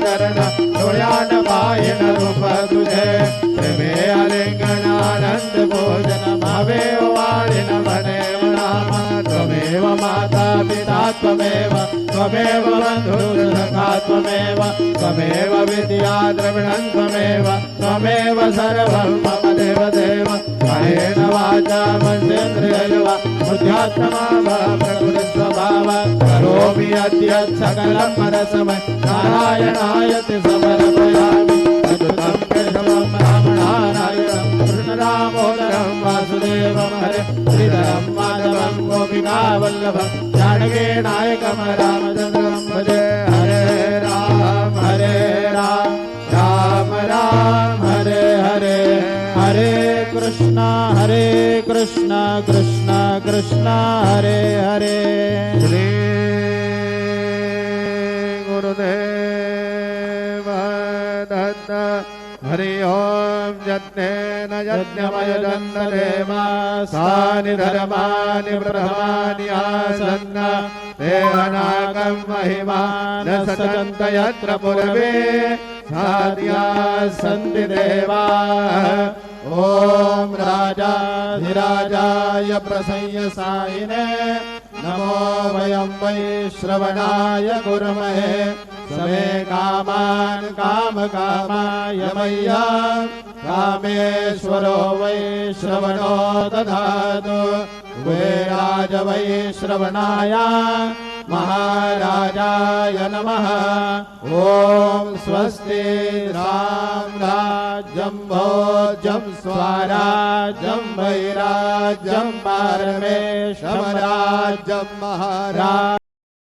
चरण जोयान पायन रूप तुझे प्रेमे आलिंगन आनंद भोजन भावे वारिन मनेव नाम त्वमेव माता पिता त्वमेव त्वमेव बन्धुसखा त्वमेव त्वमेव विद्या द्रविणं त्वमेव त्वमेव सर्वं मम देवदेव कायेन वाचा मनसेन्द्रियैर्वा बुद्ध्यात्मा वा प्रकृतिस्वभाव करोमि अद्य सकलं परस्मै नारायणायति समर्पयामि अच्युतं केशवं रामनारायणं कृष्णदामोदरं वासुदेवं हरे श्रीधरं माधवं गोपिकावल्लभं जानकी नायकं रामचन्द्रं भजे हरे राम राम राम हरे हरे हरे कृष्ण कृष्ण कृष्ण हरे हरे श्री गुरुदेव दत्त हरि ओम यज्ञेन यज्ञमय दन्तदेवा सानि धर्मानि प्रथमानि आसन्न ते अनागं महिमा न सचन्त यत्र पूर्वे साध्या सन्ति देवा ओम राजाधिराजाय प्रसंयसायिने नमो वयं वै श्रवणाय कुर्महे समे कामान् कामकामाय मह्यं कामेश्वरो वै श्रवणो दधातु कुबेराज वै श्रवणाय महाराजाय नमः ओम स्वस्ति राम राज्यं भोज्यं स्वराज्यं वैराज्यं परमेशं राज्यं महाराज